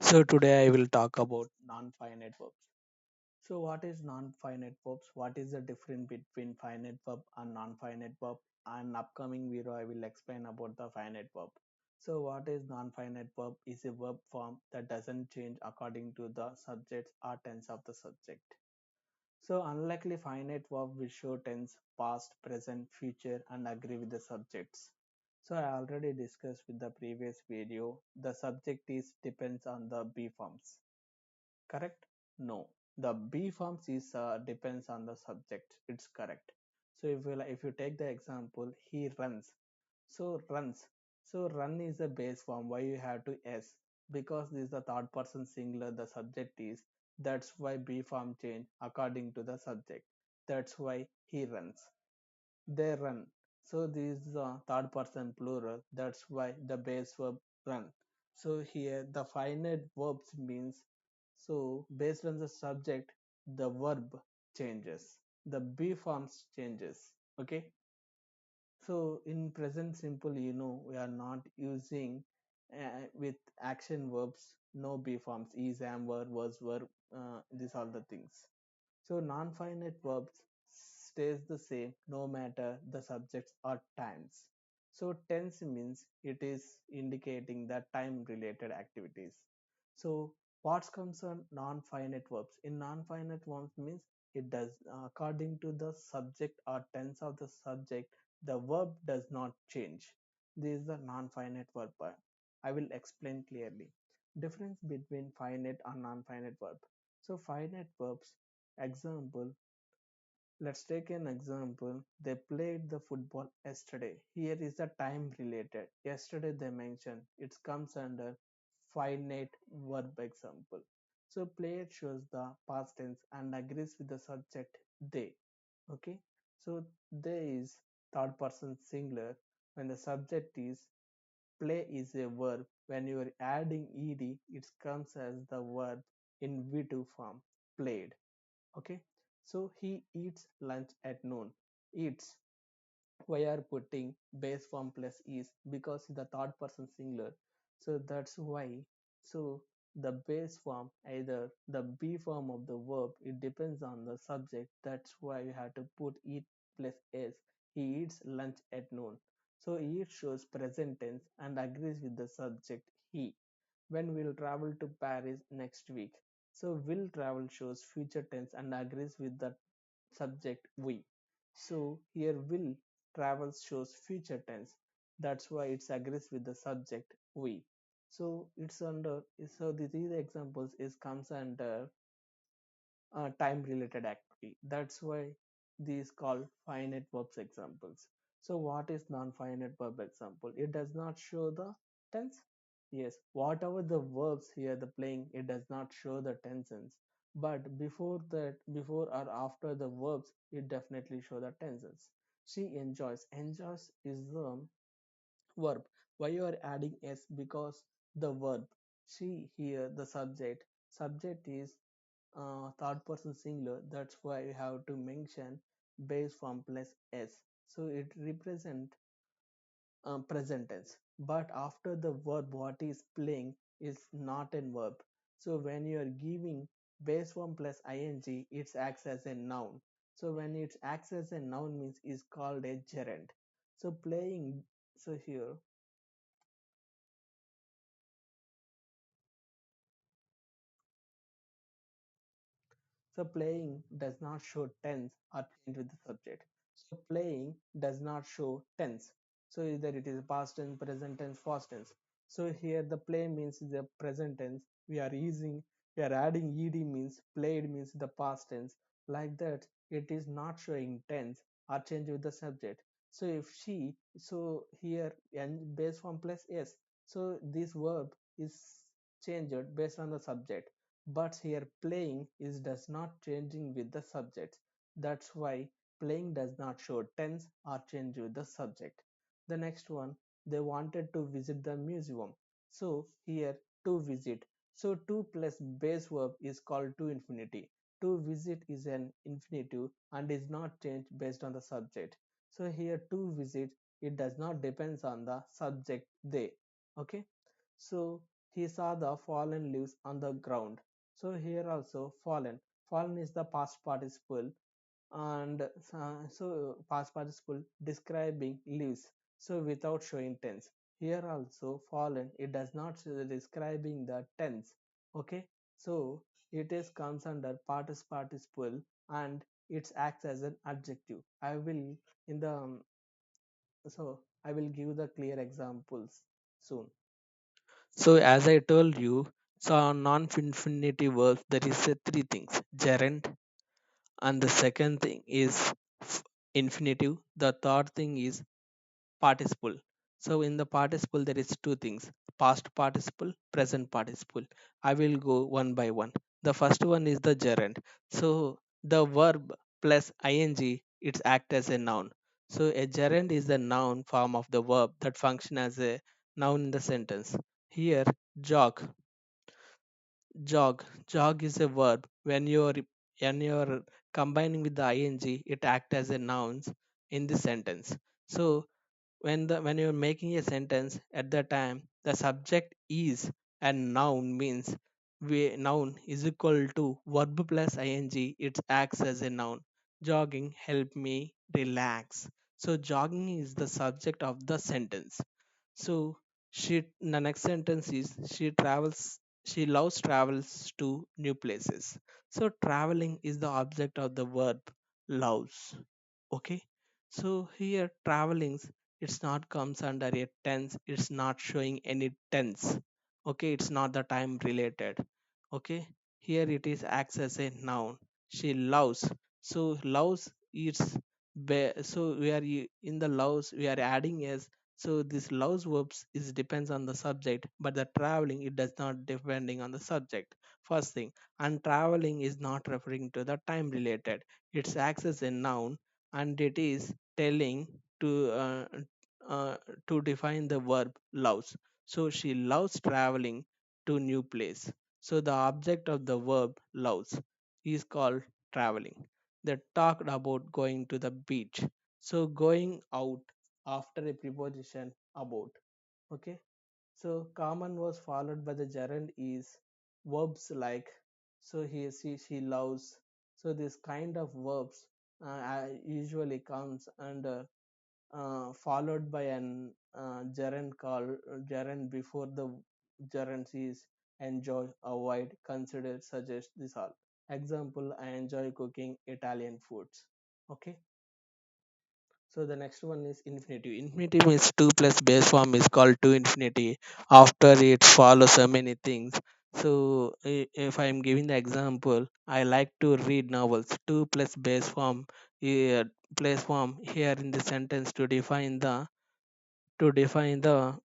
So today I will talk about non-finite verbs. So what is non-finite verbs? What is the difference between finite verb and non-finite verb? And upcoming video I will explain about the finite verb. So what is non-finite verb? Is a verb form that doesn't change according to the subject or tense of the subject. So unlikely finite verb will show tense, past, present, future and agree with the subjects. So I already discussed with the previous video. The subject is depends on the be forms. Correct? No. The be forms is depends on the subject. It's correct. So if you take the example, he runs. So runs. So run is a base form. Why you have to s? Because this is the third person singular. The subject is. That's why be form change according to the subject. That's why he runs. They run. So this is the third person plural. That's why the base verb run. So here the finite verbs means, so based on the subject the verb changes. The be forms changes. Okay. So in present simple, we are not using with action verbs, no be forms, is, am, were, was, were, these are the things. So non-finite verbs stays the same no matter the subjects or times. So tense means it is indicating the time related activities. So what's concerned non-finite verbs? In non-finite verbs means it does according to the subject or tense of the subject, the verb does not change. This is the non-finite verb part. I will explain clearly. Difference between finite and non-finite verb. So finite verbs, example, let's take an example. They played the football yesterday. Here is the time related. Yesterday they mentioned it comes under finite verb example. So player shows the past tense and agrees with the subject they. Okay. So they is third person singular when the subject is. Play is a verb. When you are adding ed, it comes as the verb in V2 form. Played. Okay. So he eats lunch at noon. Eats. Why are putting base form plus is? Because the third person singular. So that's why. So the base form, either the be form of the verb, it depends on the subject. That's why you have to put eat plus s. He eats lunch at noon. So eat shows present tense and agrees with the subject he. When will travel to Paris next week? So will travel shows future tense and agrees with the subject we. So here will travels shows future tense. That's why it agrees with the subject we. So it's under, so these examples is comes under time related activity. That's why these called finite verbs examples. So what is non-finite verb example? It does not show the tense. Yes, whatever the verbs here the playing, it does not show the tenses. But before that, before or after the verbs, it definitely show the tenses. She enjoys. Enjoys is the verb. Why you are adding s? Because the verb. She here the subject. Subject is third person singular. That's why you have to mention base form plus s. So it represent present tense. But after the verb, what is playing is not a verb. So when you are giving base form plus ing, it acts as a noun. So when it acts as a noun means is called a gerund. So playing. So here. So playing does not show tense or change with the subject. So playing does not show tense. So either it is past tense, present tense, past tense. So here the play means the present tense. We are adding ed means played means the past tense. Like that, it is not showing tense or change with the subject. So if she, so here and base form plus s. So this verb is changed based on the subject, but here playing is does not changing with the subject. That's why playing does not show tense or change with the subject. The next one, they wanted to visit the museum. So here to visit. So to plus base verb is called to infinity. To visit is an infinitive and is not changed based on the subject. So here to visit, it does not depends on the subject they. Okay. So he saw the fallen leaves on the ground. So here also fallen. Fallen is the past participle, and past participle describing leaves. So without showing tense. Here also fallen. It does not describing the tense. Okay. So it is comes under past participle, and it acts as an adjective. I will in the I will give the clear examples soon. So as I told you, so on non-infinitive verbs there is three things: gerund, and the second thing is infinitive. The third thing is participle. So in the participle there is two things: past participle, present participle. I will go one by one. The first one is the gerund. So the verb plus ing, it act as a noun. So a gerund is the noun form of the verb that function as a noun in the sentence. Here jog, jog is a verb. When you're combining with the ing, it act as a nouns in the sentence. So when you're making a sentence, at the time the subject is and noun means, noun is equal to verb plus ing, it acts as a noun. Jogging help me relax. So jogging is the subject of the sentence. So the next sentence is she loves travels to new places. So traveling is the object of the verb loves. Okay. So here travelings, it's not comes under a tense, it's not showing any tense. Okay, it's not the time related. Okay, here it is acts as a noun. She loves. So loves is so we are in the loves we are adding as. So this loves verbs is depends on the subject, but the traveling it does not depending on the subject. First thing, and traveling is not referring to the time related. It acts as a noun, and it is telling to uh, to define the verb loves. So she loves traveling to new place. So the object of the verb loves is called traveling. They talked about going to the beach. So going out after a preposition about. Okay. So common was followed by the gerund is verbs like. So he she loves. So this kind of verbs usually comes under followed by an gerund called gerund before the gerund is enjoy, avoid, consider, suggest. This all. Example: I enjoy cooking Italian foods. Okay. So the next one is infinitive. Infinitive means two plus base form is called to infinity. After it follows so many things. So if I am giving the example, I like to read novels. Two plus base form, place form here in the sentence to define the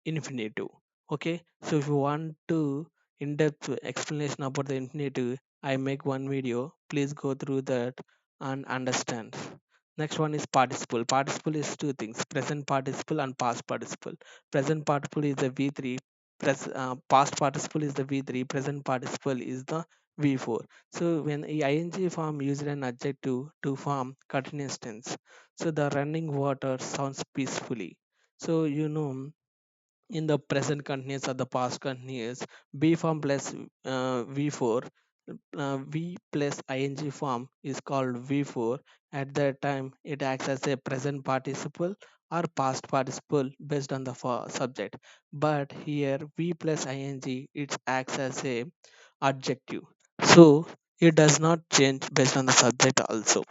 infinitive. Okay, so if you want to in-depth explanation about the infinitive, I make one video, please go through that and understand. Next one is participle. Participle is two things: present participle and past participle. Present participle is the v3, past participle is the v3, present participle is the v4. So when the ing form used an adjective to form continuous tense. So the running water sounds peacefully. So in the present continuous or the past continuous, b form plus v4, v plus ing form is called v4. At that time it acts as a present participle or past participle based on the subject. But here v plus ing, it acts as a adjective. So it does not change based on the subject also.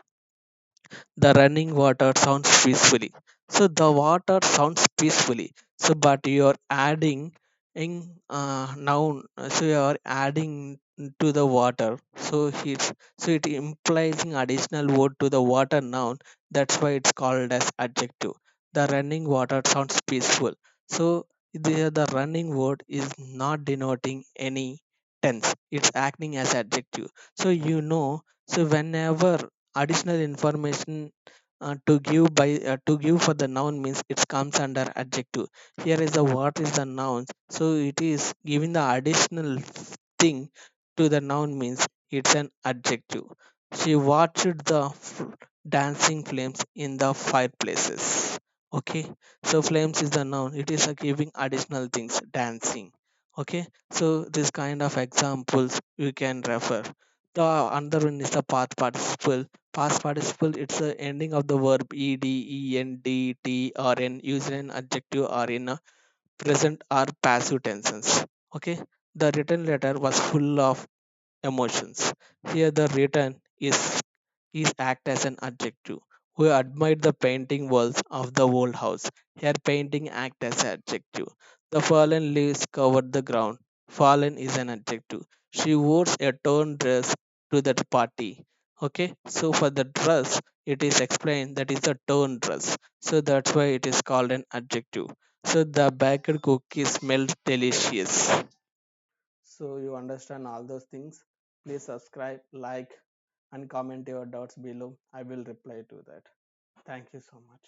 The running water sounds peacefully. So the water sounds peacefully. So but you're adding in noun. So you are adding to the water. So it implies an additional word to the water noun. That's why it's called as adjective. The running water sounds peaceful. So the running word is not denoting any tense. It's acting as adjective. So so whenever additional information to give for the noun means it comes under adjective. Here is the what is the noun, so it is giving the additional thing to the noun means it's an adjective. She watched the dancing flames in the fireplaces. Okay, so flames is the noun, it is giving additional things dancing. Okay, so this kind of examples you can refer. The another one is the past participle. Past participle, it's the ending of the verb ed, en, d, t, or n used in an adjective or in a present or passive tenses. Okay, the written letter was full of emotions. Here the written is act as an adjective. We admired the painting walls of the old house. Here painting act as an adjective. The fallen leaves covered the ground. Fallen is an adjective. She wears a torn dress to that party. Okay, so for the dress, it is explained that is a torn dress. So that's why it is called an adjective. So the baked cookies smelled delicious. So you understand all those things. Please subscribe, like, and comment your doubts below. I will reply to that. Thank you so much.